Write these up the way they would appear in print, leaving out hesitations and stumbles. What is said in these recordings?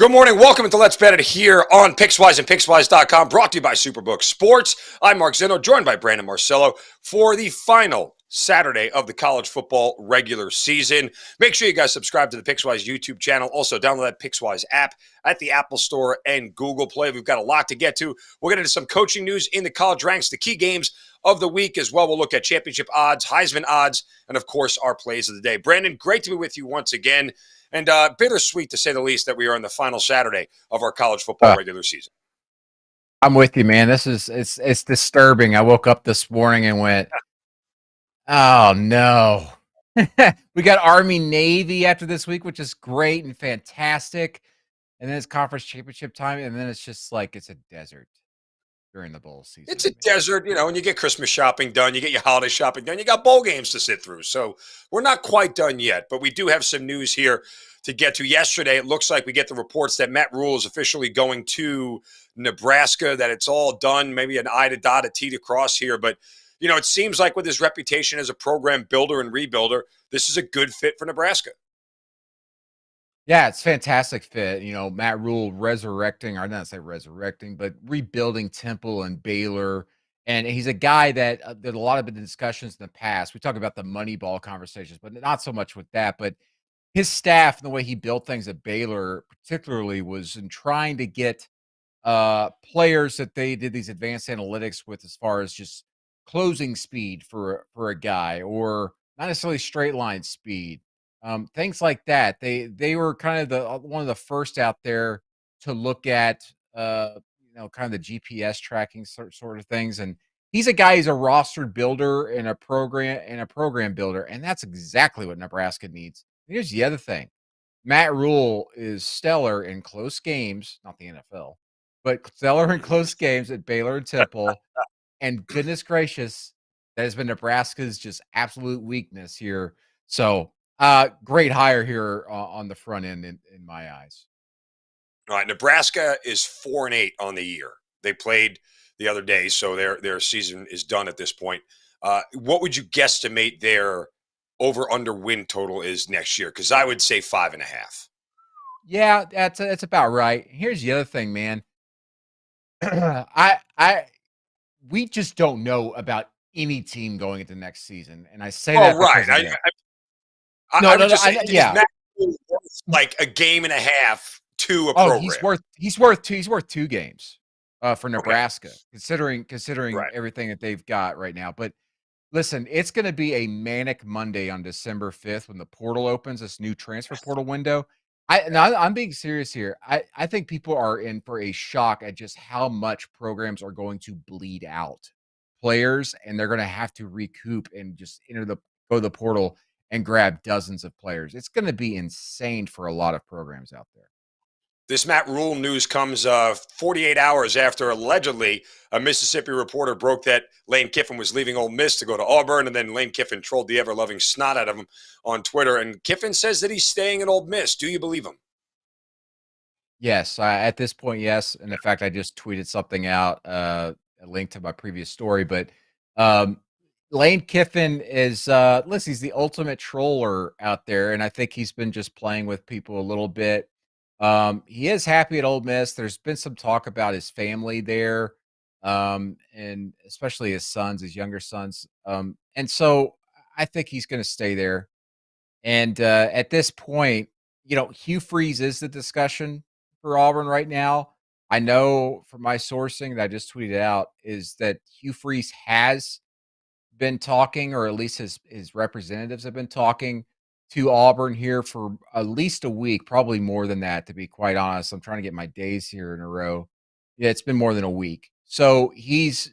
Good morning. Welcome to Let's Bet It here on Pickswise and Pickswise.com, brought to you by Superbook Sports. I'm Mark Zinno, joined by Brandon Marcello for the final Saturday of the college football regular season. Make sure you guys subscribe to the Pickswise YouTube channel. Also, download that Pickswise app at the Apple Store and Google Play. We've got a lot to get to. We'll get into some coaching news in the college ranks, the key games of the week as well. We'll look at championship odds, Heisman odds, and of course, our plays of the day. Brandon, great to be with you once again. And bittersweet, to say the least, that we are on the final Saturday of our college football regular season. I'm with you, man. It's disturbing. I woke up this morning and went, oh, no. We got Army Navy after this week, which is great and fantastic. And then it's conference championship time, and then it's just like it's a desert during the bowl season. It's a desert, and you get Christmas shopping done, you get your holiday shopping done, you got bowl games to sit through. So we're not quite done yet, but we do have some news here to get to. Yesterday, it looks like we get the reports that Matt Rule is officially going to Nebraska, that it's all done, maybe an I to dot, a T to cross here. But, it seems like with his reputation as a program builder and rebuilder, this is a good fit for Nebraska. Yeah, it's a fantastic fit. Matt Rule resurrecting, or not say resurrecting, but rebuilding Temple and Baylor. And he's a guy that did a lot of the discussions in the past. We talk about the Moneyball conversations, but not so much with that. But his staff and the way he built things at Baylor, particularly, was in trying to get players that they did these advanced analytics with, as far as just closing speed for a guy, or not necessarily straight line speed. Things like that. They were kind of the one of the first out there to look at kind of the GPS tracking sort of things. And he's a guy who's a rostered builder and a program builder, and that's exactly what Nebraska needs. Here's the other thing: Matt Rule is stellar in close games, not the NFL, but stellar in close games at Baylor and Temple. And goodness gracious, that has been Nebraska's just absolute weakness here. So great hire here on the front end in my eyes. All right, Nebraska is 4-8 on the year. They played the other day, so their season is done at this point. What would you guesstimate their over/under win total is next year? Because I would say 5.5. Yeah, that's about right. Here's the other thing, man. We just don't know about any team going into next season, and I say that right. No, just saying, yeah, Matt Rule worth like a game and a half to a program. He's worth 2 games for Nebraska, considering right. everything that they've got right now. But listen, it's going to be a manic Monday on December 5th when the portal opens, this new transfer portal window. I'm being serious here. I think people are in for a shock at just how much programs are going to bleed out players, and they're going to have to recoup and just go to the portal and grab dozens of players. It's going to be insane for a lot of programs out there. This Matt Rule news comes 48 hours after allegedly a Mississippi reporter broke that Lane Kiffin was leaving Ole Miss to go to Auburn, and then Lane Kiffin trolled the ever-loving snot out of him on Twitter. And Kiffin says that he's staying at Ole Miss. Do you believe him? Yes, at this point, yes. And in fact, I just tweeted something out, a link to my previous story. But Lane Kiffin is, listen, he's the ultimate troller out there, and I think he's been just playing with people a little bit. He is happy at Ole Miss. There's been some talk about his family there, and especially his sons, his younger sons. And so I think he's going to stay there. And at this point, Hugh Freeze is the discussion for Auburn right now. I know from my sourcing that I just tweeted out is that Hugh Freeze has been talking, or at least his representatives have been talking to Auburn here for at least a week, probably more than that, to be quite honest. I'm trying to get my days here in a row. Yeah, it's been more than a week. So he's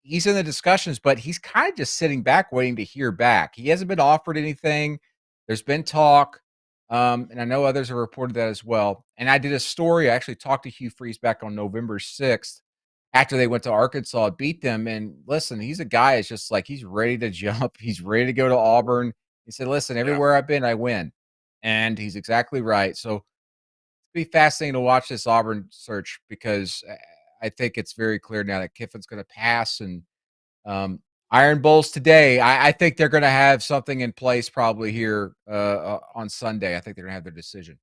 in the discussions, but he's kind of just sitting back waiting to hear back. He hasn't been offered anything. There's been talk, and I know others have reported that as well. And I did a story. I actually talked to Hugh Freeze back on November 6th after they went to Arkansas, beat them. And listen, he's a guy that's just like, he's ready to jump. He's ready to go to Auburn. He said, listen, everywhere I've been, I win. And he's exactly right. So it'll be fascinating to watch this Auburn search, because I think it's very clear now that Kiffin's going to pass. And Iron Bowls today, I think they're going to have something in place probably here on Sunday. I think they're going to have their decision.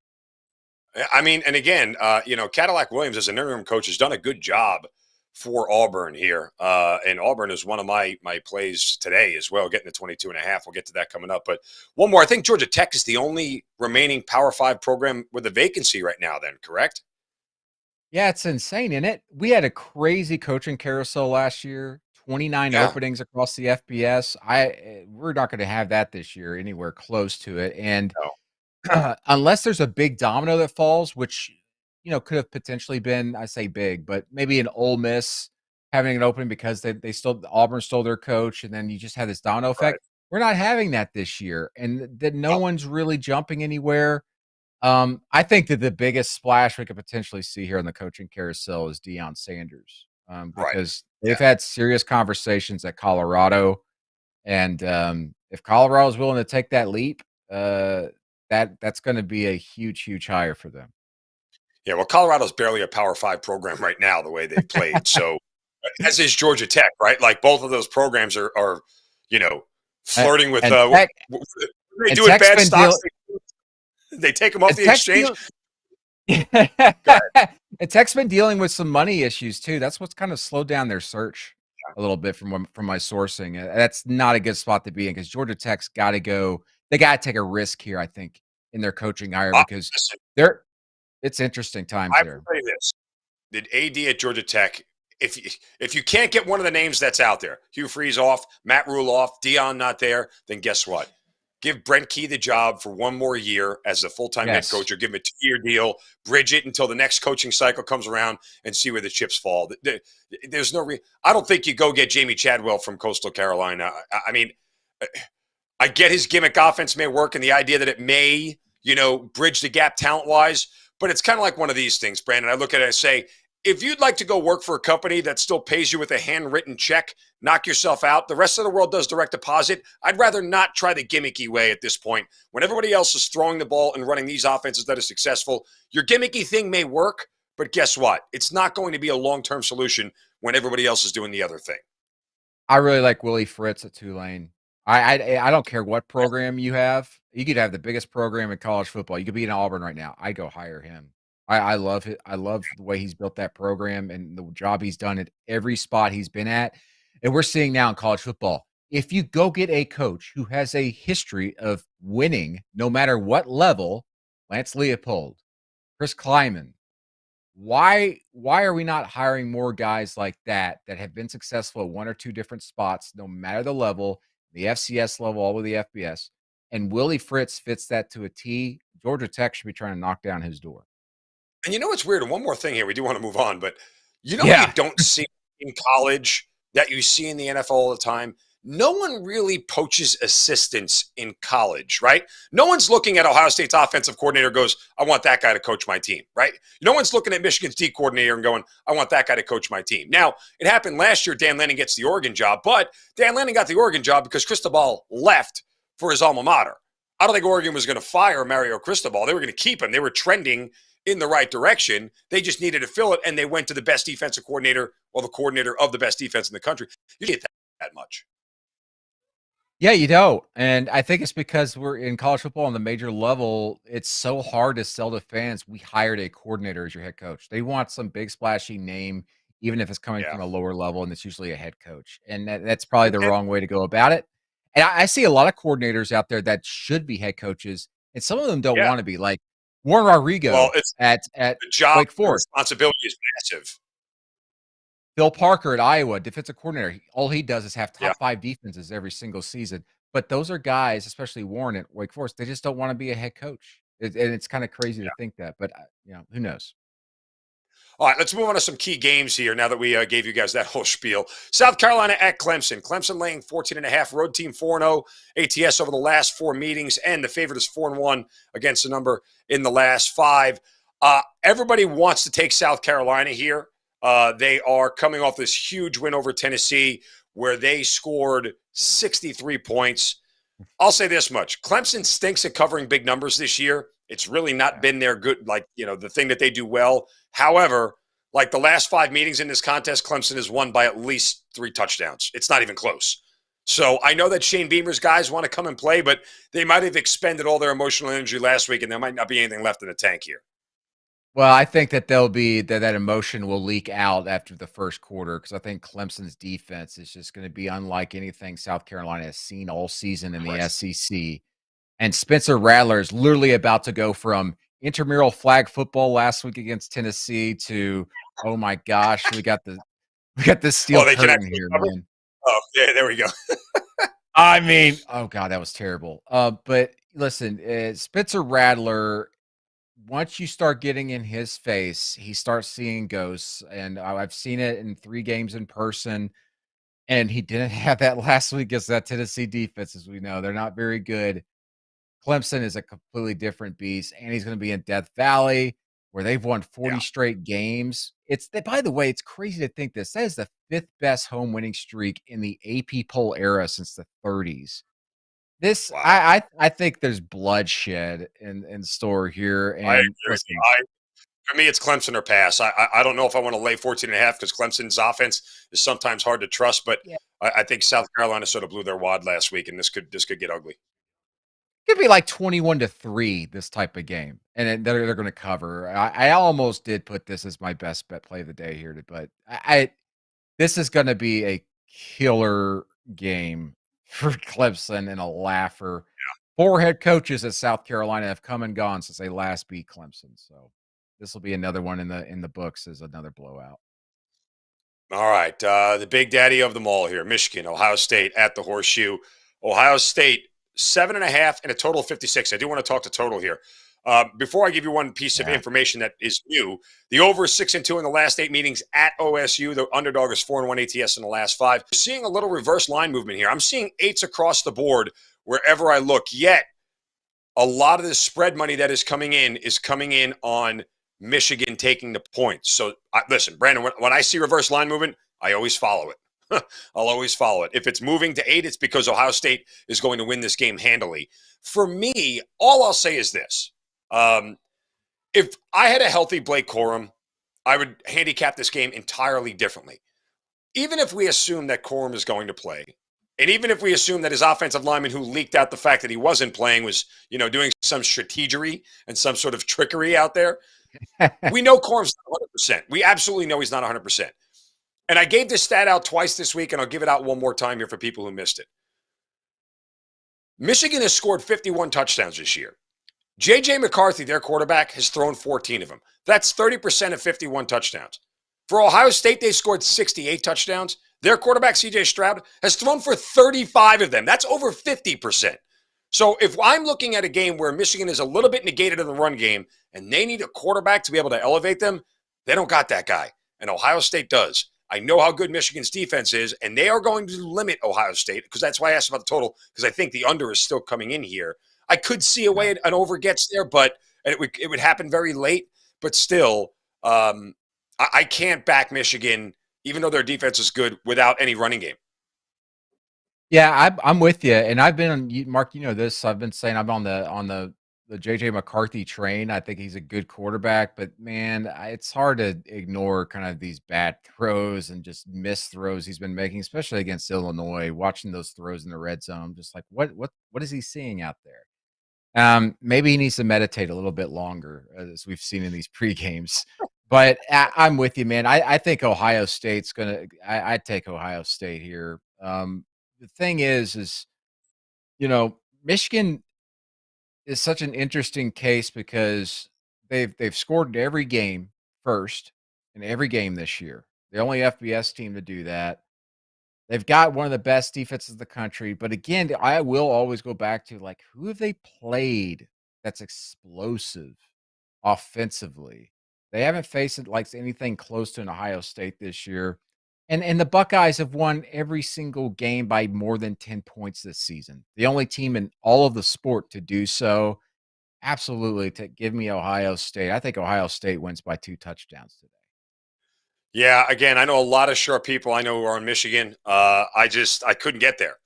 I mean, and again, Cadillac Williams as an interim coach has done a good job for Auburn here. And Auburn is one of my plays today as well, getting to 22.5. We'll get to that coming up. But one more, I think Georgia Tech is the only remaining Power 5 program with a vacancy right now then, correct? Yeah, it's insane, isn't it? We had a crazy coaching carousel last year, 29 Yeah, openings across the FBS. We're not gonna have that this year anywhere close to it, and no, unless there's a big domino that falls, which, could have potentially been, I say big, but maybe an Ole Miss having an opening because they stole Auburn stole their coach, and then you just have this domino right. effect. We're not having that this year, and that no No, one's really jumping anywhere. I think that the biggest splash we could potentially see here on the coaching carousel is Deion Sanders, right. because Yeah. they've had serious conversations at Colorado, and if Colorado is willing to take that leap, that's going to be a huge, huge hire for them. Yeah, well, Colorado's barely a Power 5 program right now, the way they've played. So, as is Georgia Tech, right? Like both of those programs are you know, And, flirting with and Tech what they and do with Tech's bad been stocks. deal They take them off and the Tech's exchange. deal Go ahead. And Tech's been dealing with some money issues too. That's what's kind of slowed down their search a little bit from my sourcing. That's not a good spot to be in because Georgia Tech's got to go. They got to take a risk here, I think, in their coaching hire because Listen, they're. It's interesting times I there. will say this: did AD at Georgia Tech? If you can't get one of the names that's out there, Hugh Freeze off, Matt Rule off, Dion not there, then guess what? Give Brent Key the job for one more year as a full-time head Yes, coach, or give him a 2-year deal, bridge it until the next coaching cycle comes around, and see where the chips fall. There's no I don't think you go get Jamie Chadwell from Coastal Carolina. I mean, I get his gimmick offense may work and the idea that it may, bridge the gap talent wise, but it's kind of like one of these things, Brandon. I look at it and say, if you'd like to go work for a company that still pays you with a handwritten check, knock yourself out. The rest of the world does direct deposit. I'd rather not try the gimmicky way at this point. When everybody else is throwing the ball and running these offenses that are successful, your gimmicky thing may work, but guess what? It's not going to be a long-term solution when everybody else is doing the other thing. I really like Willie Fritz at Tulane. I don't care what program you have. You could have the biggest program in college football. You could be in Auburn right now. I go hire him. I love it. I love the way he's built that program and the job he's done at every spot he's been at. And we're seeing now in college football, if you go get a coach who has a history of winning, no matter what level, Lance Leopold, Chris Kleiman, why are we not hiring more guys like that have been successful at one or two different spots, no matter the level, the FCS level, all the way to the FBS? And Willie Fritz fits that to a T. Georgia Tech should be trying to knock down his door. And what's weird, and one more thing here, we do want to move on, but what you Yeah. don't see in college that you see in the NFL all the time? No one really poaches assistants in college, right? No one's looking at Ohio State's offensive coordinator and goes, I want that guy to coach my team, right? No one's looking at Michigan's D coordinator and going, I want that guy to coach my team. Now, it happened last year, Dan Lanning gets the Oregon job, but Dan Lanning got the Oregon job because Cristobal left for his alma mater. I don't think Oregon was going to fire Mario Cristobal. They were going to keep him. They were trending in the right direction. They just needed to fill it, and they went to the best defensive coordinator or the coordinator of the best defense in the country. You get that much. Yeah, you don't. And I think it's because we're in college football on the major level. It's so hard to sell to fans. We hired a coordinator as your head coach. They want some big splashy name, even if it's coming Yeah. from a lower level, and it's usually a head coach. And that's probably the And, wrong way to go about it. And I see a lot of coordinators out there that should be head coaches, and some of them don't yeah. want to be. Like Warren Well, Rodrigo it's at the job, Wake the Forest. responsibility is massive. Phil Parker at Iowa, defensive coordinator. All he does is have Yeah. top 5 defenses every single season. But those are guys, especially Warren at Wake Forest, they just don't wanna be a head coach. And it's kinda crazy to think that, but, who knows? All right, let's move on to some key games here now that we gave you guys that whole spiel. South Carolina at Clemson. Clemson laying 14.5. Road team 4-0. ATS over the last 4 meetings, and the favorite is 4-1 against the number in the last 5. Everybody wants to take South Carolina here. They are coming off this huge win over Tennessee where they scored 63 points. I'll say this much. Clemson stinks at covering big numbers this year. It's really not Yeah. been their good, the thing that they do well. However, like the last 5 meetings in this contest, Clemson has won by at least 3 touchdowns. It's not even close. So I know that Shane Beamer's guys want to come and play, but they might have expended all their emotional energy last week, and there might not be anything left in the tank here. Well, I think that there'll be that emotion will leak out after the first quarter because I think Clemson's defense is just going to be unlike anything South Carolina has seen all season in the Right. SEC. And Spencer Rattler is literally about to go from intramural flag football last week against Tennessee to, oh my gosh, we got this steel Oh, they can curtain actually here, cover? man. Oh, yeah, there we go. I mean, oh god, that was terrible. But listen, Spencer Rattler, once you start getting in his face, he starts seeing ghosts, and I've seen it in 3 games in person. And he didn't have that last week against that Tennessee defense, as we know. They're not very good. Clemson is a completely different beast, and he's going to be in Death Valley, where they've won 40 Yeah. straight games. By the way, it's crazy to think this. That is the 5th best home winning streak in the AP poll era since the 30s. This, Wow. I think there's bloodshed in store here. I agree And with listen, you. For me, it's Clemson or pass. I don't know if I want to lay 14.5 because Clemson's offense is sometimes hard to trust, but yeah, I think South Carolina sort of blew their wad last week, and this could get ugly. it could be like 21-3 this type of game, and then they're going to cover. I almost did put this as my best bet play of the day here, but this is gonna be a killer game for Clemson and a laugher. 4 head coaches at South Carolina have come and gone since they last beat Clemson, so this will be another one in the books as another blowout. All right, the big daddy of them all here, Michigan, Ohio State at the Horseshoe. Ohio State 7.5 and a total of 56. I do want to talk to total here. Before I give you one piece of Yeah. information that is new, the over is 6-2 in the last 8 meetings at OSU. The underdog is 4-1 ATS in the last 5. Seeing a little reverse line movement here. I'm seeing 8s across the board wherever I look. Yet a lot of the spread money that is coming in on Michigan taking the points. So listen, Brandon, when I see reverse line movement, I always follow it. I'll always follow it. If it's moving to 8, it's because Ohio State is going to win this game handily. For me, all I'll say is this. If I had a healthy Blake Corum, I would handicap this game entirely differently. Even if we assume that Corum is going to play, and even if we assume that his offensive lineman who leaked out the fact that he wasn't playing was, doing some strategery and some sort of trickery out there, we know Corum's not 100%. We absolutely know he's not 100%. And I gave this stat out twice this week, and I'll give it out one more time here for people who missed it. Michigan has scored 51 touchdowns this year. J.J. McCarthy, their quarterback, has thrown 14 of them. That's 30% of 51 touchdowns. For Ohio State, they scored 68 touchdowns. Their quarterback, C.J. Stroud, has thrown for 35 of them. That's over 50%. So if I'm looking at a game where Michigan is a little bit negated in the run game and they need a quarterback to be able to elevate them, they don't got that guy. And Ohio State does. I know how good Michigan's defense is, and they are going to limit Ohio State because that's why I asked about the total, because I think the under is still coming in here. I could see a Yeah. way an over gets there, but it would happen very late. But still, I can't back Michigan, even though their defense is good, without any running game. Yeah, I'm with you, and I've been on Mark. You know this. I've been saying I'm on the JJ McCarthy train. I think he's a good quarterback, but man, it's hard to ignore kind of these bad throws and just missed throws he's been making, especially against Illinois. Watching those throws in the red zone, just like what is he seeing out there? Maybe he needs to meditate a little bit longer, as we've seen in these pre games. But I'm with you, man. I think Ohio State's gonna. I'd take Ohio State here. The thing is Michigan is such an interesting case because they've scored in every game first in every game this year. The only FBS team to do that. They've got one of the best defenses in the country, but again, I will always go back to like who have they played that's explosive offensively. They haven't faced it like anything close to an Ohio State this year. And the Buckeyes have won every single game by more than 10 points this season. The only team in all of the sport to do so. Absolutely, to give me Ohio State. I think Ohio State wins by 2 touchdowns today. Yeah, again, I know a lot of sharp people I know who are in Michigan. I couldn't get there.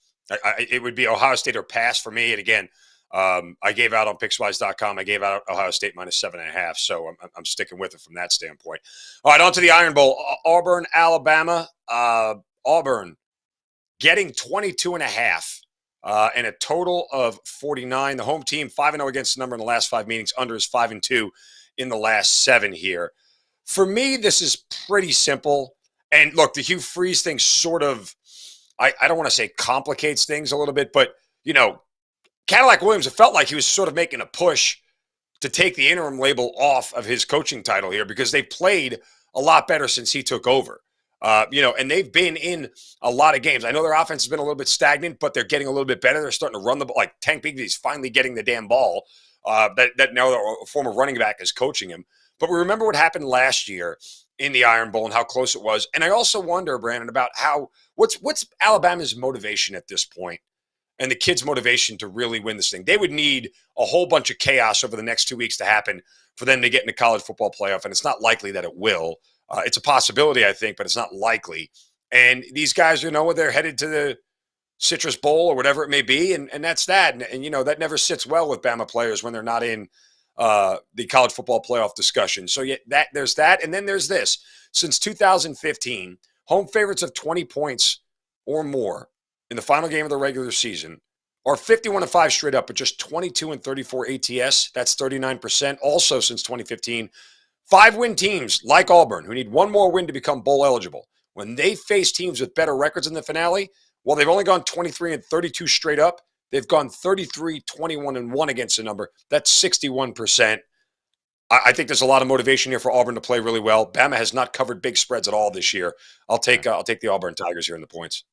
It would be Ohio State or pass for me. And again, I gave out on Pickswise.com. I gave out Ohio State minus 7.5. So I'm sticking with it from that standpoint. All right, on to the Iron Bowl. Auburn, Alabama. Auburn getting 22.5 and a total of 49. The home team 5-0 against the number in the last 5 meetings. Under is 5-2. in the last 7 here. For me, this is pretty simple. And look, the Hugh Freeze thing sort of, I don't want to say complicates things a little bit, but, Cadillac Williams, it felt like he was sort of making a push to take the interim label off of his coaching title here because they played a lot better since he took over. And they've been in a lot of games. I know their offense has been a little bit stagnant, but they're getting a little bit better. They're starting to run the ball. Like Tank Bigby's finally getting the damn ball. That now a former running back is coaching him. But we remember what happened last year in the Iron Bowl and how close it was. And I also wonder, Brandon, about what's Alabama's motivation at this point and the kids' motivation to really win this thing. They would need a whole bunch of chaos over the next 2 weeks to happen for them to get in the college football playoff, and it's not likely that it will. It's a possibility, I think, but it's not likely. And these guys, they're headed to the Citrus Bowl or whatever it may be, and that's that. And that never sits well with Bama players when they're not in the college football playoff discussion. So there's that, and then there's this. Since 2015, home favorites of 20 points or more in the final game of the regular season are 51-5 straight up, but just 22-34 ATS. That's 39%. Also, since 2015, 5-win teams like Auburn, who need one more win to become bowl eligible, when they face teams with better records in the finale, well, they've only gone 23-32 straight up. They've gone 33-21-1 against the number. That's 61%. I think there's a lot of motivation here for Auburn to play really well. Bama has not covered big spreads at all this year. I'll take the Auburn Tigers here in the points.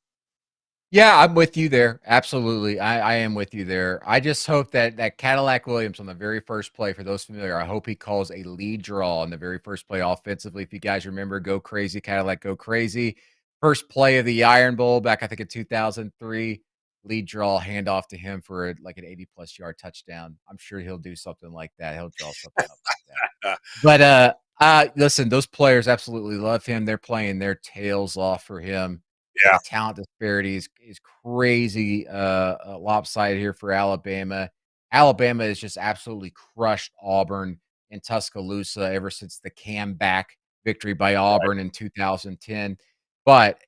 Yeah, I'm with you there. Absolutely. I am with you there. I just hope that Cadillac Williams on the very first play, for those familiar, I hope he calls a lead draw on the very first play offensively. If you guys remember, go crazy, Cadillac, go crazy. First play of the Iron Bowl back, I think, in 2003. Lead draw, handoff to him for an 80-plus yard touchdown. I'm sure he'll do something like that. He'll draw something up like that. But listen, those players absolutely love him. They're playing their tails off for him. Yeah. The talent disparity is crazy lopsided here for Alabama. Alabama has just absolutely crushed Auburn in Tuscaloosa ever since the Cam back victory by Auburn in 2010. But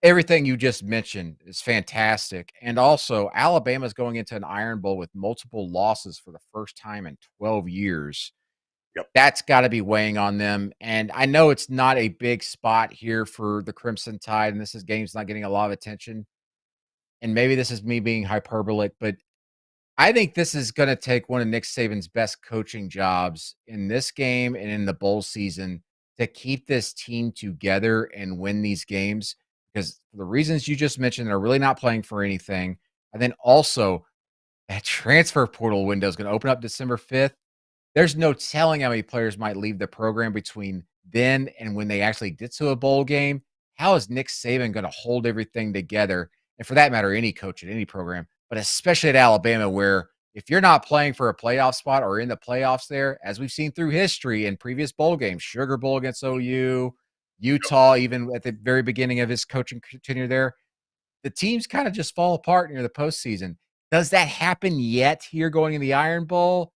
everything you just mentioned is fantastic. And also, Alabama's going into an Iron Bowl with multiple losses for the first time in 12 years. Yep. That's got to be weighing on them. And I know it's not a big spot here for the Crimson Tide, and game's not getting a lot of attention. And maybe this is me being hyperbolic, but I think this is going to take one of Nick Saban's best coaching jobs in this game and in the bowl season to keep this team together and win these games, because for the reasons you just mentioned, they're really not playing for anything. And then also, that transfer portal window is going to open up December 5th. There's no telling how many players might leave the program between then and when they actually get to a bowl game. How is Nick Saban going to hold everything together? And for that matter, any coach at any program, but especially at Alabama, where if you're not playing for a playoff spot or in the playoffs there, as we've seen through history in previous bowl games, Sugar Bowl against OU, Utah, even at the very beginning of his coaching tenure there, the teams kind of just fall apart near the postseason. Does that happen yet here going in the Iron Bowl?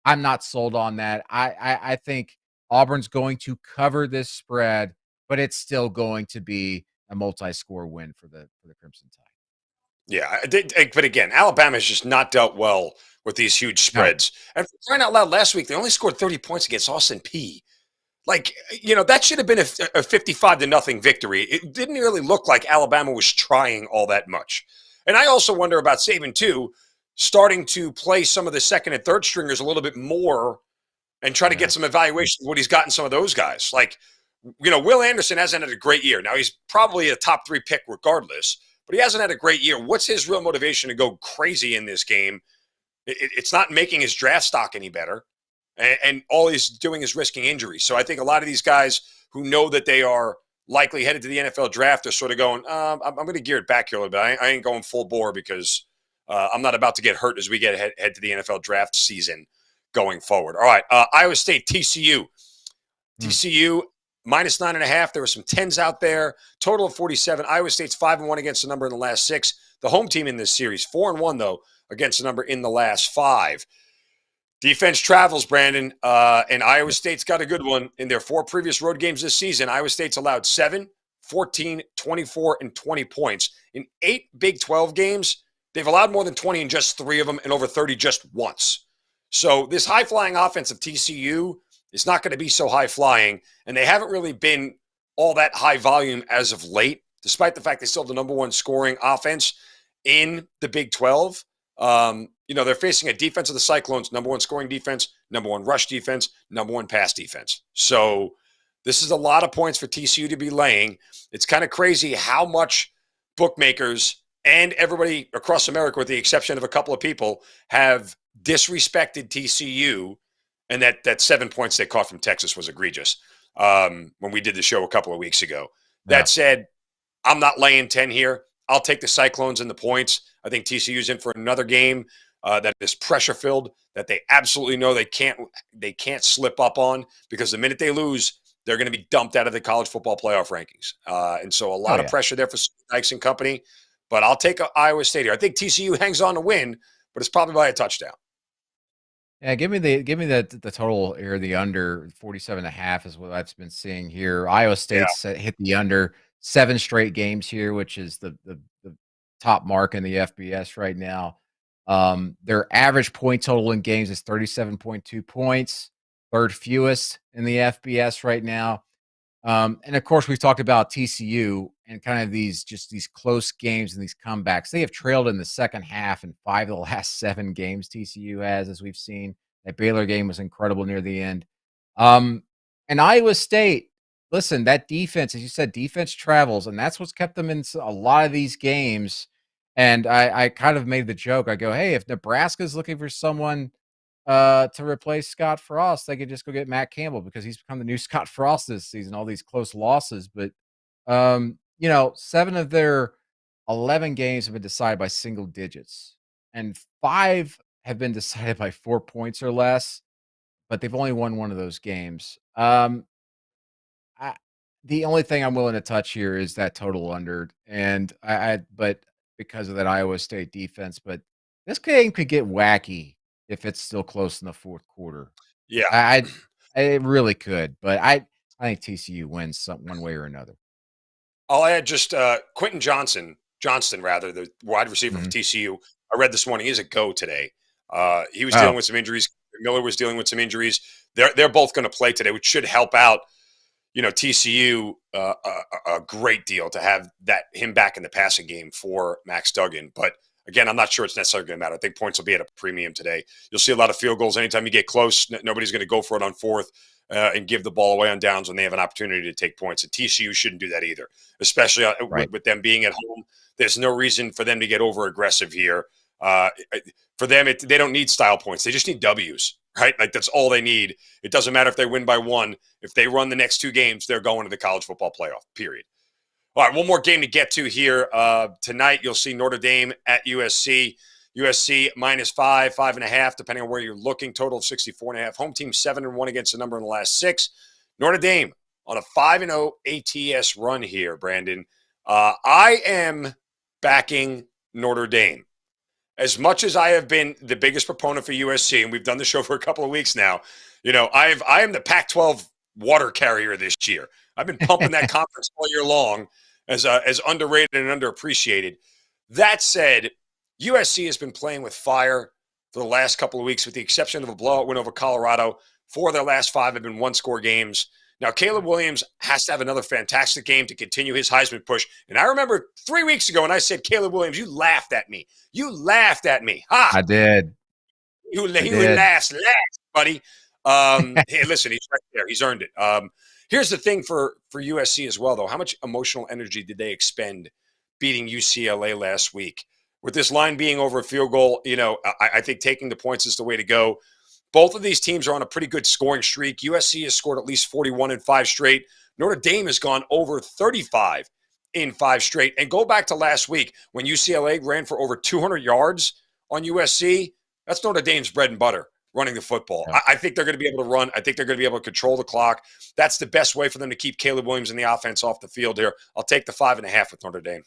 I'm not sold on that. I think Auburn's going to cover this spread, but it's still going to be a multi-score win for the Crimson Tide. Yeah, but again, Alabama has just not dealt well with these huge spreads. No. And for crying out loud, last week they only scored 30 points against Austin Peay. That should have been a 55-0 victory. It didn't really look like Alabama was trying all that much. And I also wonder about Saban too, starting to play some of the second and third stringers a little bit more and try to get some evaluation of what he's gotten some of those guys. Will Anderson hasn't had a great year. Now, he's probably a top 3 pick regardless, but he hasn't had a great year. What's his real motivation to go crazy in this game? It's not making his draft stock any better, and all he's doing is risking injury. So I think a lot of these guys who know that they are likely headed to the NFL draft are sort of going, I'm going to gear it back here a little bit. I ain't going full bore because I'm not about to get hurt as we get head to the NFL draft season going forward. All right, Iowa State, TCU. TCU, minus 9.5. There were some 10s out there. Total of 47. Iowa State's 5-1 against the number in the last 6. The home team in this series, 4-1, though, against the number in the last 5. Defense travels, Brandon, and Iowa State's got a good one. In their 4 previous road games this season, Iowa State's allowed 7, 14, 24, and 20 points. In 8 Big 12 games, they've allowed more than 20 in just 3 of them and over 30 just once. So this high-flying offense of TCU It's not going to be so high flying, and they haven't really been all that high volume as of late, despite the fact they still have the number one scoring offense in the Big 12. They're facing a defense of the Cyclones, number one scoring defense, number one rush defense, number one pass defense. So this is a lot of points for TCU to be laying. It's kind of crazy how much bookmakers and everybody across America, with the exception of a couple of people, have disrespected TCU, and that 7 points they caught from Texas was egregious when we did the show a couple of weeks ago. Yeah. That said, I'm not laying 10 here. I'll take the Cyclones and the points. I think TCU's in for another game that is pressure-filled, that they absolutely know they can't slip up on, because the minute they lose, they're going to be dumped out of the college football playoff rankings. And so a lot of pressure there for Dykes and company. But I'll take Iowa State here. I think TCU hangs on to win, but it's probably by a touchdown. Yeah, give me the total here. The under 47.5 is what I've been seeing here. Iowa State's hit the under 7 straight games here, which is the top mark in the FBS right now. Their average point total in games is 37.2 points, third fewest in the FBS right now. And of course, we've talked about TCU and kind of these close games and these comebacks. They have trailed in the second half in 5 of the last 7 games TCU has, as we've seen. That Baylor game was incredible near the end. And Iowa State, listen, that defense, as you said, defense travels, and that's what's kept them in a lot of these games. And I kind of made the joke. I go, hey, if Nebraska's looking for someone to replace Scott Frost, they could just go get Matt Campbell, because he's become the new Scott Frost this season, all these close losses. But 7 of their 11 games have been decided by single digits, and 5 have been decided by 4 points or less, but they've only won one of those games. The only thing I'm willing to touch here is that total under, and but because of that Iowa State defense, but this game could get wacky if it's still close in the fourth quarter. Yeah, it really could, but I think TCU wins one way or another. I'll add just Quentin Johnston, the wide receiver for TCU. I read this morning he's a go today. He was dealing with some injuries. Miller was dealing with some injuries. They're both going to play today, which should help out, TCU a great deal to have him back in the passing game for Max Duggan. But again, I'm not sure it's necessarily going to matter. I think points will be at a premium today. You'll see a lot of field goals. Anytime you get close, nobody's going to go for it on fourth and give the ball away on downs when they have an opportunity to take points. And TCU shouldn't do that either, especially with them being at home. There's no reason for them to get over aggressive here. For them, they don't need style points. They just need W's, right? Like, that's all they need. It doesn't matter if they win by 1. If they run the next 2 games, they're going to the college football playoff, period. All right, one more game to get to here. Tonight, you'll see Notre Dame at USC. USC -5, 5.5, depending on where you're looking. Total of 64.5. Home team 7-1 against the number in the last 6. Notre Dame on a 5-0 ATS run here, Brandon. I am backing Notre Dame. As much as I have been the biggest proponent for USC, and we've done the show for a couple of weeks now, I am the Pac-12 water carrier this year. I've been pumping that conference all year long as underrated and underappreciated. That said, USC has been playing with fire for the last couple of weeks, with the exception of a blowout win over Colorado. 4 of their last 5 have been one-score games. Now, Caleb Williams has to have another fantastic game to continue his Heisman push. And I remember 3 weeks ago when I said Caleb Williams, you laughed at me. You laughed at me. Ha! I did. You laughed, buddy. Hey, listen, he's right there. He's earned it. Here's the thing for USC as well, though. How much emotional energy did they expend beating UCLA last week? With this line being over a field goal, I think taking the points is the way to go. Both of these teams are on a pretty good scoring streak. USC has scored at least 41 in 5 straight. Notre Dame has gone over 35 in 5 straight. And go back to last week when UCLA ran for over 200 yards on USC. That's Notre Dame's bread and butter, running the football. Yeah. I think they're going to be able to run. I think they're going to be able to control the clock. That's the best way for them to keep Caleb Williams and the offense off the field here. I'll take the 5.5 with Notre Dame.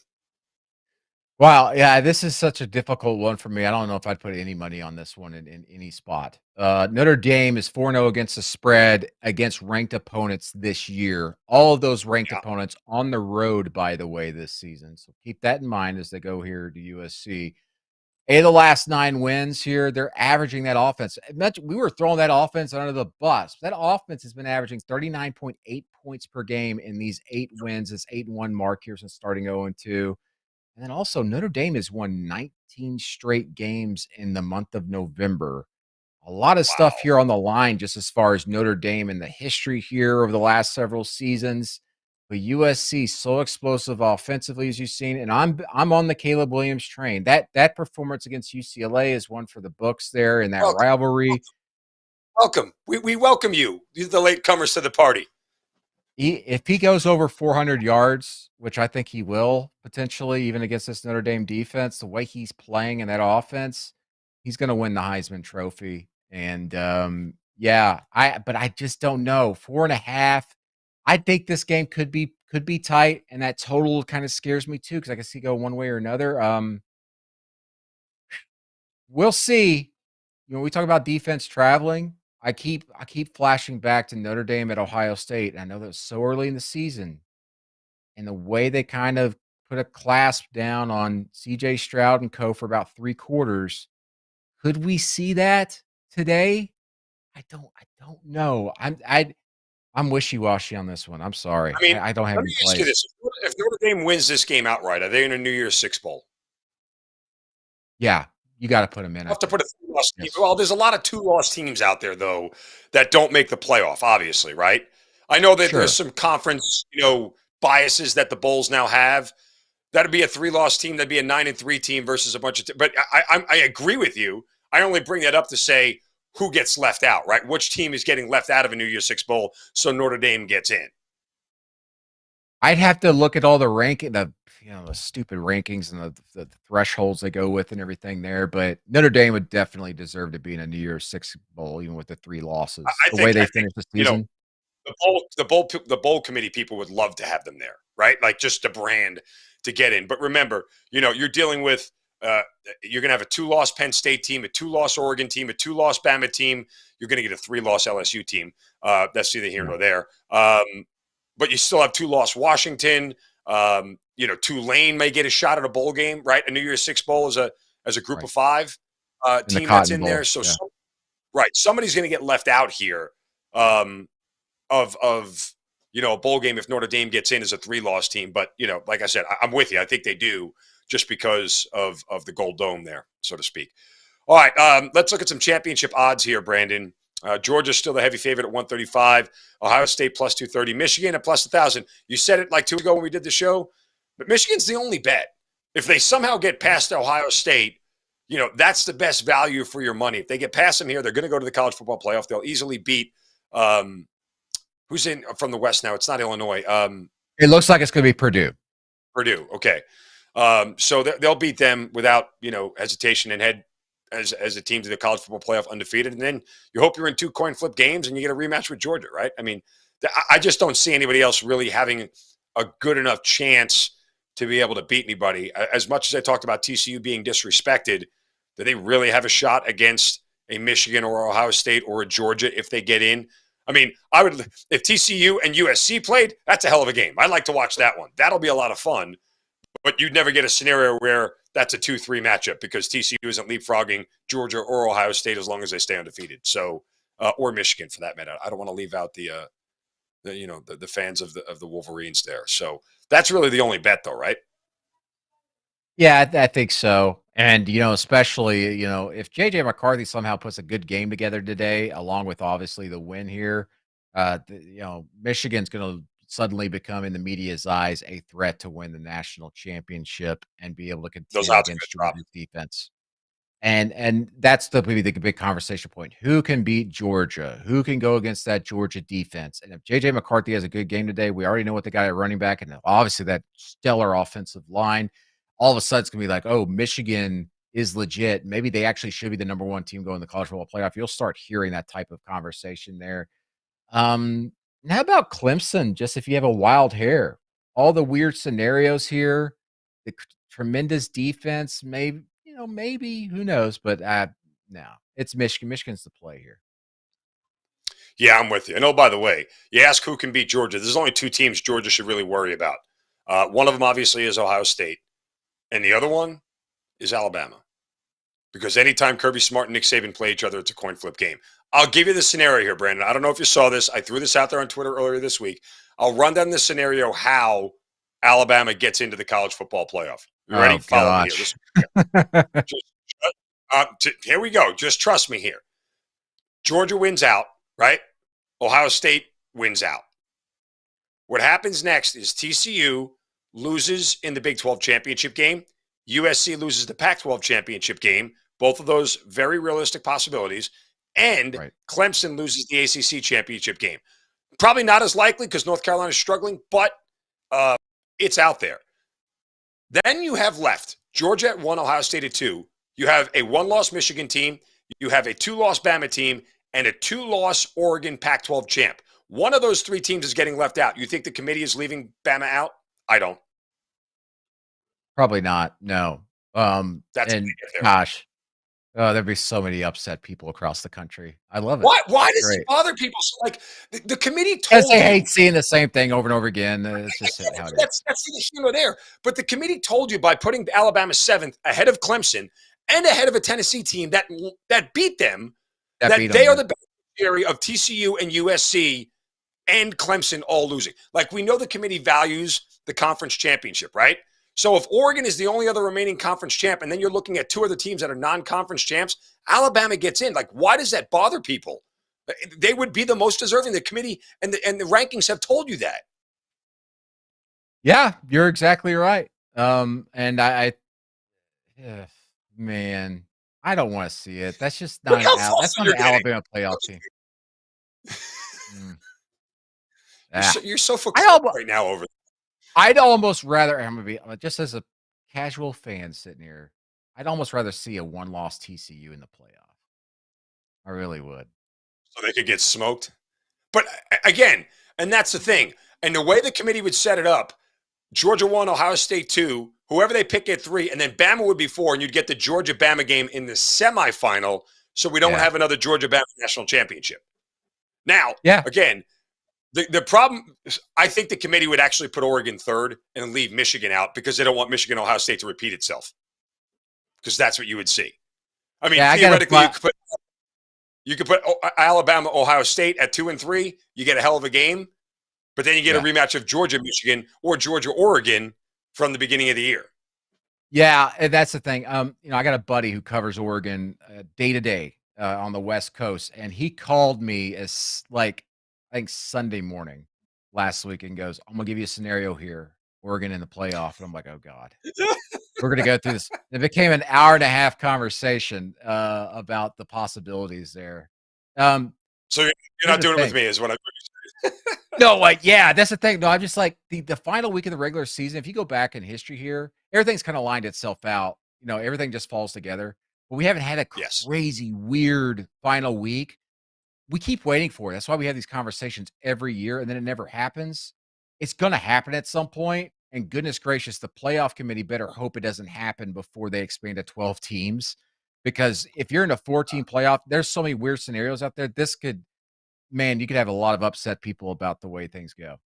Wow, yeah, this is such a difficult one for me. I don't know if I'd put any money on this one in any spot. Notre Dame is 4-0 against the spread against ranked opponents this year. All of those ranked opponents on the road, by the way, this season. So keep that in mind as they go here to USC. 8 of the last 9 wins here, they're averaging that offense. We were throwing that offense under the bus. That offense has been averaging 39.8 points per game in these 8 wins, this 8-1 mark here since starting 0-2. And then also Notre Dame has won 19 straight games in the month of November. A lot of stuff Wow. here on the line just as far as Notre Dame and the history here over the last several seasons. But USC so explosive offensively as you've seen, and I'm on the Caleb Williams train. That performance against UCLA is one for the books there in that Welcome. rivalry. Welcome. We welcome you. These are the latecomers to the party. If he goes over 400 yards, which I think he will potentially, even against this Notre Dame defense, the way he's playing in that offense, he's going to win the Heisman Trophy. And yeah, but I just don't know. 4.5. I think this game could be tight, and that total kind of scares me too because I can see go one way or another. We'll see. We talk about defense traveling. I keep flashing back to Notre Dame at Ohio State. And I know that was so early in the season, and the way they kind of put a clasp down on CJ Stroud and co for about 3 quarters. Could we see that today? I don't know. I'm wishy-washy on this one. I'm sorry. I mean, I don't have let me any ask you plays. this: if Notre Dame wins this game outright, are they in a New Year's Six bowl? Yeah, you gotta put them in, You I have to think. put a two-loss team. Yes. Well, there's a lot of two-loss teams out there though that don't make the playoff. Obviously, right? I know that there's Sure. some conference, biases that the bowls now have. That'd be a 3-loss team. That'd be a 9-3 team versus a bunch of. But I agree with you. I only bring that up to say who gets left out, right? Which team is getting left out of a New Year's Six bowl, so Notre Dame gets in. I'd have to look at all the stupid rankings and the thresholds they go with and everything there, but Notre Dame would definitely deserve to be in a New Year's Six bowl even with the 3 losses. I The way think they I think finished the you know season. the bowl committee people would love to have them there, right? Like just the brand to get in. But remember, you're dealing with uh, you're going to have a 2-loss Penn State team, a 2-loss Oregon team, a 2-loss Bama team. You're going to get a 3-loss LSU team. That's neither here Yeah, nor there. But you still have 2-loss Washington. Tulane may get a shot at a bowl game, right? A New Year's Six bowl as a group right. of 5 In the team that's Cotton in there. Bowl, So yeah. right, somebody's going to get left out here. Um, of a bowl game if Notre Dame gets in as a 3-loss team. But like I said, I'm with you. I think they do just because of the Gold Dome there, so to speak. All right, let's look at some championship odds here, Brandon. Georgia's still the heavy favorite at 135. Ohio State plus 230. Michigan at plus 1,000. You said it like 2 weeks ago when we did the show, but Michigan's the only bet. If they somehow get past Ohio State, that's the best value for your money. If they get past them here, they're going to go to the college football playoff. They'll easily beat who's in from the West now? It's not Illinois. It looks like it's gonna be Purdue. Purdue. Okay. So they'll beat them without hesitation and head as a team to the college football playoff undefeated. And then you hope you're in 2 coin flip games and you get a rematch with Georgia, right? I mean, I just don't see anybody else really having a good enough chance to be able to beat anybody. As much as I talked about TCU being disrespected, do they really have a shot against a Michigan or Ohio State or a Georgia if they get in? I mean, I would if TCU and USC played, that's a hell of a game. I'd like to watch that one. That'll be a lot of fun. But you'd never get a scenario where that's a 2-3 matchup because TCU isn't leapfrogging Georgia or Ohio State as long as they stay undefeated. So, or Michigan for that matter. I don't want to leave out the fans of the Wolverines there. So that's really the only bet, though, right? Yeah, I think so. And, especially, if JJ McCarthy somehow puts a good game together today, along with obviously the win here, Michigan's going to suddenly become in the media's eyes a threat to win the national championship and be able to Those contend odds are going against to drop. Georgia's defense. And that's maybe the big conversation point. Who can beat Georgia? Who can go against that Georgia defense? And if JJ McCarthy has a good game today, we already know what they got at running back, and obviously that stellar offensive line. All of a sudden, it's gonna be like, oh, Michigan is legit. Maybe they actually should be the number 1 team going to the college football playoff. You'll start hearing that type of conversation there. And how about Clemson? Just if you have a wild hair, all the weird scenarios here, the tremendous defense, maybe who knows? But no, it's Michigan. Michigan's the play here. Yeah, I'm with you. And oh, by the way, you ask who can beat Georgia. There's only 2 teams Georgia should really worry about. One of them obviously is Ohio State, and the other one is Alabama. because anytime Kirby Smart and Nick Saban play each other, it's a coin flip game. I'll give you the scenario here, Brandon. I don't know if you saw this. I threw this out there on Twitter earlier this week. I'll run down the scenario how Alabama gets into the college football playoff. You ready? Oh, Follow me gosh. here. Here we go. Just trust me here. Georgia wins out, right? Ohio State wins out. What happens next is TCU loses in the Big 12 championship game. USC loses the Pac-12 championship game. Both of those very realistic possibilities. And Right. Clemson loses the ACC championship game. Probably not as likely because North Carolina is struggling, but it's out there. Then you have left Georgia at 1, Ohio State at 2. You have a 1-loss Michigan team. You have a 2-loss Bama team and a 2-loss Oregon Pac-12 champ. One of those 3 teams is getting left out. You think the committee is leaving Bama out? I don't. Probably not. No. That's and gosh, there'd be so many upset people across the country. I love it. Why does Great. it bother people? So, like the committee told Because they you, hate seeing the same thing over and over again. It's just how it is. that's the here or there. But the committee told you by putting Alabama 7th ahead of Clemson and ahead of a Tennessee team that beat them, that they are the beneficiary of TCU and USC and Clemson all losing. Like, we know the committee values the conference championship, right? So if Oregon is the only other remaining conference champ, and then you're looking at 2 other teams that are non-conference champs, Alabama gets in. Like, why does that bother people? They would be the most deserving. The committee and the rankings have told you that. Yeah, you're exactly right. And man, I don't want to see it. That's just not that's not an Alabama playoff team. You're so focused right now over. I'd almost rather, I'm gonna be just as a casual fan sitting here, I'd almost rather see a 1-loss TCU in the playoff. I really would. So they could get smoked. But again, and that's the thing. And the way the committee would set it up, Georgia 1, Ohio State 2, whoever they pick at 3, and then Bama would be 4, and you'd get the Georgia-Bama game in the semifinal, so we don't have another Georgia-Bama national championship. Now, again, the problem is, I think the committee would actually put Oregon 3rd and leave Michigan out because they don't want Michigan, Ohio State to repeat itself. Because that's what you would see. I mean, theoretically, you could put Alabama, Ohio State at 2 and 3. You get a hell of a game, but then you get a rematch of Georgia, Michigan, or Georgia, Oregon from the beginning of the year. Yeah, and that's the thing. I got a buddy who covers Oregon day to day on the West Coast, and he called me as I think Sunday morning last week and goes, "I'm gonna give you a scenario here, Oregon in the playoff," and I'm like, "Oh God." We're going to go through this. It became an hour-and-a-half conversation about the possibilities there. So you're not doing it with me, is what I'm saying. No, that's the thing. No, I'm just like the final week of the regular season. If you go back in history here, everything's kind of lined itself out. Everything just falls together. But we haven't had a crazy, weird final week. We keep waiting for it. That's why we have these conversations every year, and then it never happens. It's going to happen at some point. And goodness gracious, the playoff committee better hope it doesn't happen before they expand to 12 teams. Because if you're in a 14 playoff, there's so many weird scenarios out there. You could have a lot of upset people about the way things go.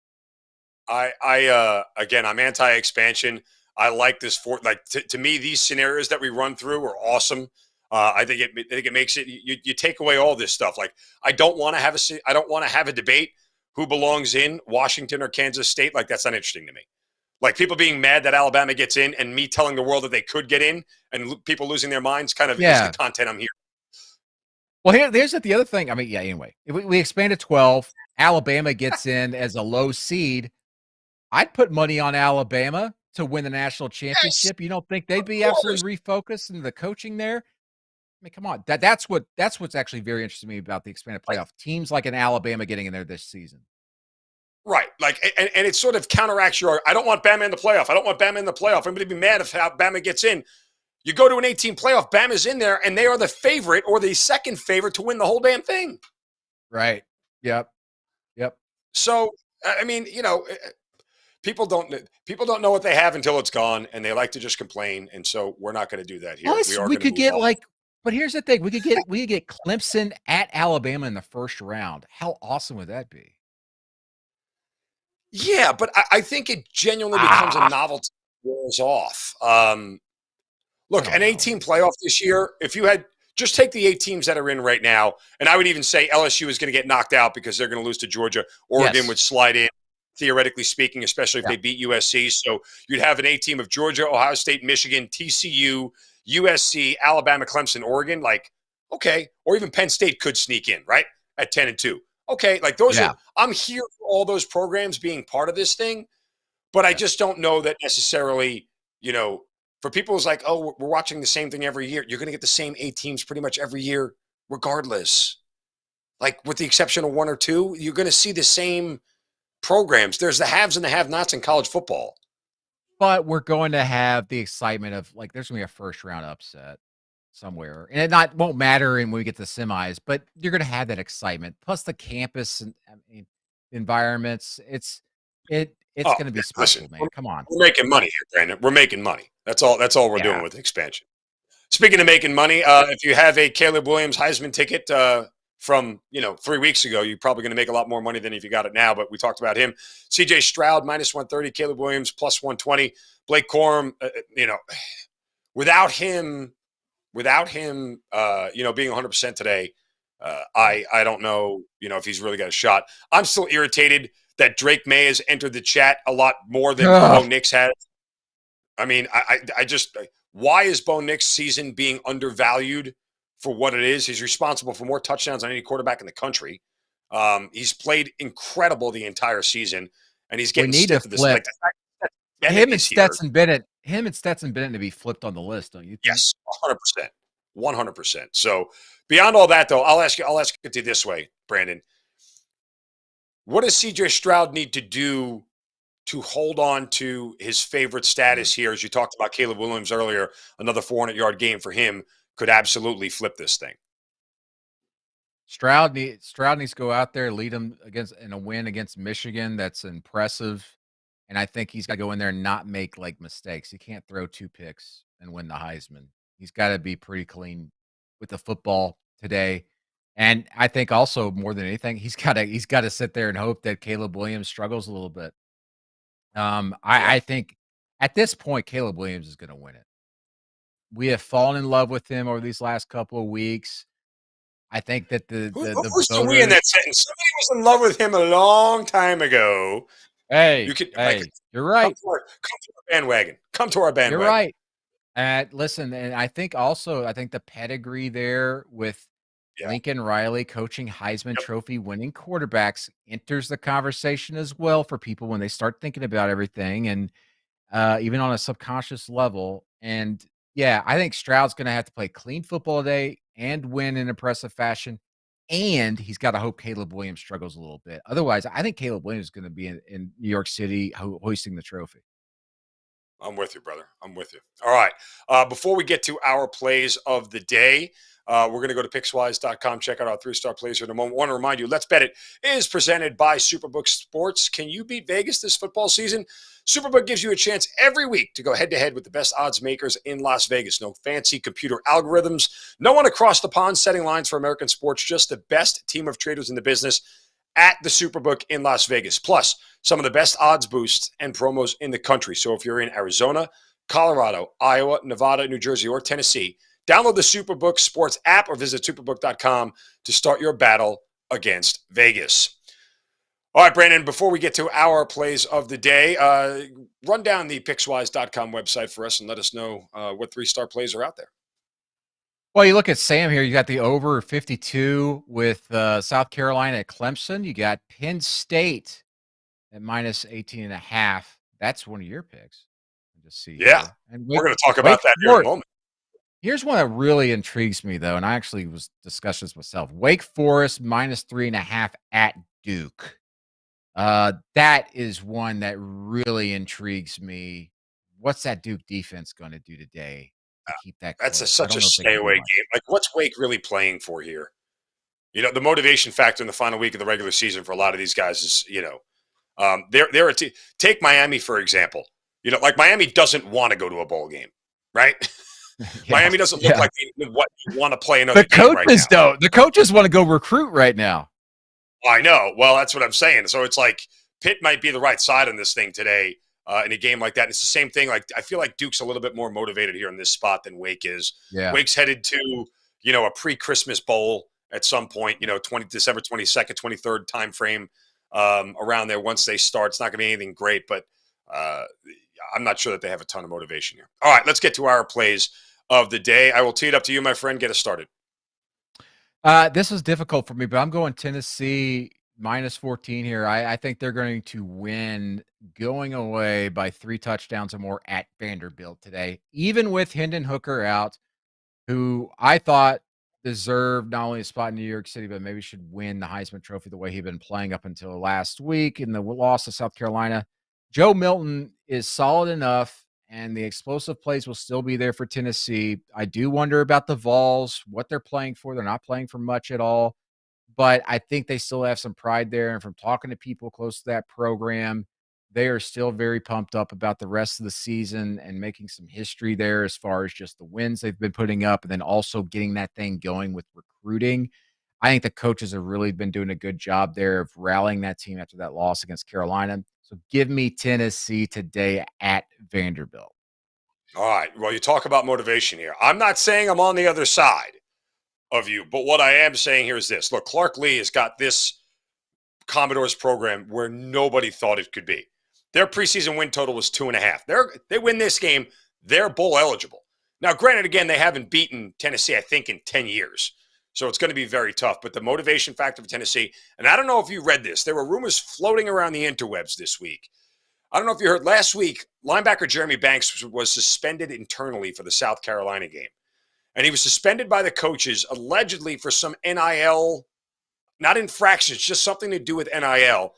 Again, I'm anti-expansion. I like this to me, these scenarios that we run through are awesome. I think it makes it, you take away all this stuff. Like, I don't want to have a debate who belongs in Washington or Kansas State. Like, that's not interesting to me. Like, people being mad that Alabama gets in and me telling the world that they could get in and people losing their minds kind of is the content I'm hearing. Well, here's the other thing. I mean, anyway, if we expand to 12, Alabama gets in as a low seed. I'd put money on Alabama to win the national championship. Yes. You don't think they'd be absolutely refocused in the coaching there? I mean, come on. That's what's actually very interesting to me about the expanded playoff. Teams like an Alabama getting in there this season. Right. Like, and it sort of counteracts I don't want Bama in the playoff. I don't want Bama in the playoff. I'm going to be mad if Bama gets in. You go to an 18 playoff, Bama's in there, and they are the favorite or the second favorite to win the whole damn thing. Right. Yep. So, I mean, people don't know what they have until it's gone, and they like to just complain. And so we're not going to do that here. We could get but here's the thing: we could get Clemson at Alabama in the first round. How awesome would that be? Yeah, but I think it genuinely becomes a novelty. Wears off. Look, an 8-team playoff this year, if you had just take the 8 teams that are in right now, and I would even say LSU is going to get knocked out because they're going to lose to Georgia. Oregon would slide in, theoretically speaking, especially if they beat USC. So you'd have an 8-team of Georgia, Ohio State, Michigan, TCU, USC, Alabama, Clemson, Oregon. Like, okay. Or even Penn State could sneak in, right? At 10-2. Okay. Like those are, I'm here for all those programs being part of this thing, but I just don't know that necessarily, you know, for people who's like, oh, we're watching the same thing every year. You're going to get the same 8 teams pretty much every year, regardless. Like with the exception of 1 or 2, you're going to see the same programs. There's the haves and the have-nots in college football. But we're going to have the excitement of like, there's going to be a first round upset somewhere, and it won't matter when we get to semis, but you're going to have that excitement. Plus the campus and environments. It's going to be special, man. Come on, we're making money here, Brandon. We're making money. That's all we're doing with expansion. Speaking of making money, if you have a Caleb Williams Heisman ticket from 3 weeks ago, you're probably going to make a lot more money than if you got it now. But we talked about him. CJ Stroud -130, Caleb Williams +120, Blake Corum. Without him, being 100% today, I don't know, if he's really got a shot. I'm still irritated that Drake May has entered the chat a lot more than Bo Nix has. I mean, I just, why is Bo Nix' season being undervalued for what it is? He's responsible for more touchdowns than any quarterback in the country. He's played incredible the entire season, and he's getting stiff to this. Like, him and Stetson Bennett to be flipped on the list, don't you think? Yes, 100%. So beyond all that, though, I'll ask it to you this way, Brandon. What does CJ Stroud need to do to hold on to his favorite status here? As you talked about Caleb Williams earlier, another 400-yard game for him could absolutely flip this thing. Stroud needs to go out there, lead them in a win against Michigan. That's impressive. And I think he's got to go in there and not make mistakes. He can't throw 2 picks and win the Heisman. He's got to be pretty clean with the football today. And I think also more than anything, he's got to sit there and hope that Caleb Williams struggles a little bit. I think at this point, Caleb Williams is going to win it. We have fallen in love with him over these last couple of weeks. I think that who's the we in that sentence? Somebody was in love with him a long time ago. Hey, you're right. Come to our bandwagon. Come to our bandwagon. You're right. Listen, and I think the pedigree there with Lincoln Riley coaching Heisman Trophy winning quarterbacks enters the conversation as well for people when they start thinking about everything, and even on a subconscious level. And I think Stroud's going to have to play clean football today and win in impressive fashion. And he's got to hope Caleb Williams struggles a little bit. Otherwise, I think Caleb Williams is going to be in New York City hoisting the trophy. I'm with you, brother. I'm with you. All right. Before we get to our plays of the day, we're going to go to Pickswise.com, check out our 3-star plays here in a moment. I want to remind you, Let's Bet It is presented by Superbook Sports. Can you beat Vegas this football season? Superbook gives you a chance every week to go head-to-head with the best odds makers in Las Vegas. No fancy computer algorithms. No one across the pond setting lines for American sports. Just the best team of traders in the business at the Superbook in Las Vegas. Plus, some of the best odds boosts and promos in the country. So if you're in Arizona, Colorado, Iowa, Nevada, New Jersey, or Tennessee, download the Superbook Sports app or visit superbook.com to start your battle against Vegas. All right, Brandon, before we get to our plays of the day, run down the Pickswise.com website for us and let us know what 3-star plays are out there. Well, you look at Sam here. You got the over 52 with South Carolina at Clemson. You got Penn State at -18.5. That's one of your picks. Just see. Yeah, and we're going to talk about that here in a moment. Here's one that really intrigues me, though, and I actually was discussing this myself. Wake Forest -3.5 at Duke. That is one that really intrigues me. What's that Duke defense going to do today to keep that close? That's such a stay-away game. Like, what's Wake really playing for here? The motivation factor in the final week of the regular season for a lot of these guys is, they're a team. Take Miami, for example. Like Miami doesn't want to go to a bowl game, right? Miami doesn't look like they want to play another game right now. The coaches don't. The coaches want to go recruit right now. I know. Well, that's what I'm saying. So it's like Pitt might be the right side on this thing today. in a game like that. And it's the same thing. Like, I feel like Duke's a little bit more motivated here in this spot than Wake is. Yeah. Wake's headed to, a pre-Christmas bowl at some point, December 22nd, 23rd time frame around there. Once they start, it's not going to be anything great, but I'm not sure that they have a ton of motivation here. All right, let's get to our plays of the day. I will tee it up to you, my friend. Get us started. This was difficult for me, but I'm going Tennessee minus 14 here. I think they're going to win going away by 3 touchdowns or more at Vanderbilt today, even with Hendon Hooker out, who I thought deserved not only a spot in New York City, but maybe should win the Heisman Trophy the way he'd been playing up until last week in the loss to South Carolina. Joe Milton is solid enough, and the explosive plays will still be there for Tennessee. I do wonder about the Vols, what they're playing for. They're not playing for much at all, but I think they still have some pride there. And from talking to people close to that program, they are still very pumped up about the rest of the season and making some history there as far as just the wins they've been putting up and then also getting that thing going with recruiting. I think the coaches have really been doing a good job there of rallying that team after that loss against Carolina. So give me Tennessee today at Vanderbilt. All right. Well, you talk about motivation here. I'm not saying I'm on the other side of you, but what I am saying here is this. Look, Clark Lee has got this Commodores program where nobody thought it could be. Their preseason win total was 2.5. They win this game, they're bowl eligible. Now, granted, again, they haven't beaten Tennessee, I think, in 10 years. So it's going to be very tough. But the motivation factor for Tennessee, and I don't know if you read this, there were rumors floating around the interwebs this week. I don't know if you heard, last week, linebacker Jeremy Banks was suspended internally for the South Carolina game. And he was suspended by the coaches allegedly for some NIL, not infractions, just something to do with NIL.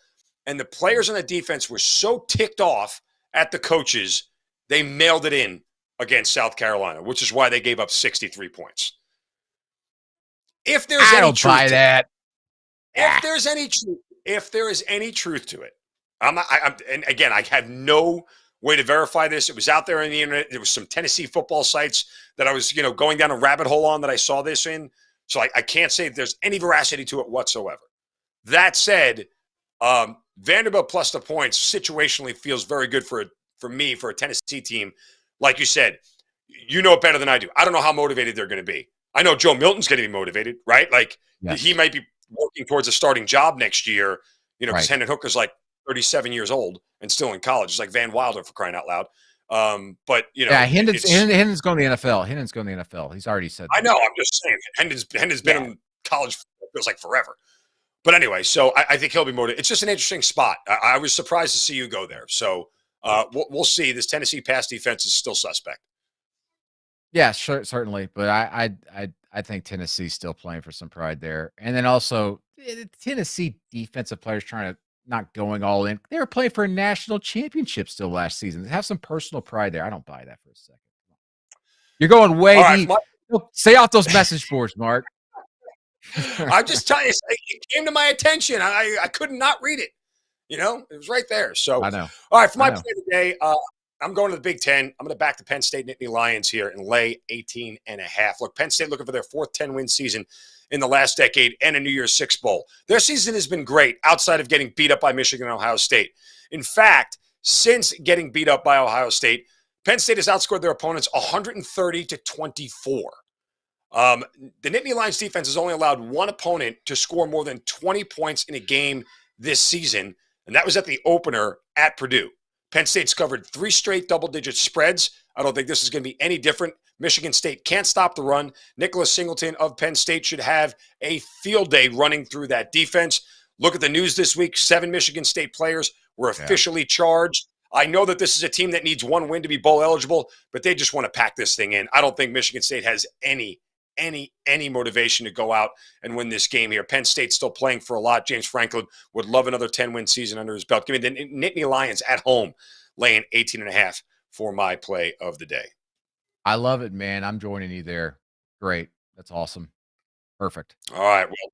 And the players on the defense were so ticked off at the coaches, they mailed it in against South Carolina, which is why they gave up 63 points. If there's I any don't truth buy to that. if there is any truth to it, and again, I have no way to verify this. It was out there on the internet. There was some Tennessee football sites that I was, going down a rabbit hole on that I saw this in. So I can't say if there's any veracity to it whatsoever. That said, Vanderbilt plus the points situationally feels very good for me, for a Tennessee team. Like you said, you know it better than I do. I don't know how motivated they're going to be. I know Joe Milton's going to be motivated, right? Like, yes. He might be working towards a starting job next year, because Right. Hendon Hooker's like 37 years old and still in college. It's like Van Wilder, for crying out loud. But, yeah, Hendon's going to the NFL. Hendon's going to the NFL. He's already said that. I know. I'm just saying. Hendon's been in college, it feels like forever. But anyway, so I think he'll be motivated. It's just an interesting spot. I was surprised to see you go there. So we'll see. This Tennessee pass defense is still suspect. Yeah, sure, certainly. But I think Tennessee's still playing for some pride there. And then also, Tennessee defensive players trying to not going all in. They were playing for a national championship still last season. They have some personal pride there. I don't buy that for a second. You're going way deep. Stay off those message boards, Mark. I'm just telling you, it came to my attention. I could not read it. It was right there. So I know. All right, for my play today, I'm going to the Big Ten. I'm going to back the Penn State Nittany Lions here and lay 18.5. Look, Penn State looking for their fourth 10-win season in the last decade and a New Year's Six bowl. Their season has been great outside of getting beat up by Michigan and Ohio State. In fact, since getting beat up by Ohio State, Penn State has outscored their opponents 130-24. The Nittany Lions defense has only allowed one opponent to score more than 20 points in a game this season, and that was at the opener at Purdue. Penn State's covered 3 straight double-digit spreads. I don't think this is going to be any different. Michigan State can't stop the run. Nicholas Singleton of Penn State should have a field day running through that defense. Look at the news this week. 7 Michigan State players were officially charged. I know that this is a team that needs one win to be bowl eligible, but they just want to pack this thing in. I don't think Michigan State has any motivation to go out and win this game here. Penn State's still playing for a lot. James Franklin would love another 10-win season under his belt. Give me the Nittany Lions at home, laying 18.5 for my play of the day. I love it, man. I'm joining you there. Great. That's awesome. Perfect. All right. Well,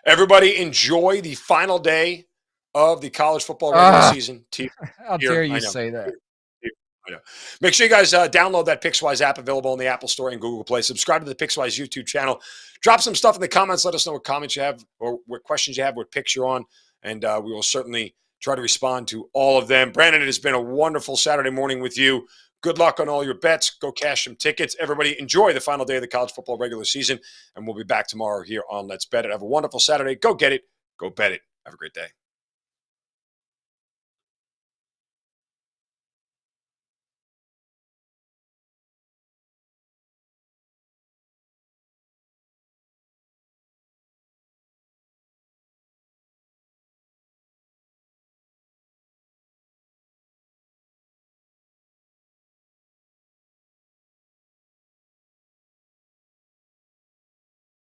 everybody enjoy the final day of the college football regular season. How dare you say that? I know. Make sure you guys download that Pickswise app, available in the Apple Store and Google Play. Subscribe to the Pickswise YouTube channel. Drop some stuff in the comments. Let us know what comments you have or what questions you have, what picks you're on, and we will certainly try to respond to all of them. Brandon, it has been a wonderful Saturday morning with you. Good luck on all your bets. Go cash some tickets. Everybody enjoy the final day of the college football regular season, and we'll be back tomorrow here on Let's Bet It. Have a wonderful Saturday. Go get it. Go bet it. Have a great day.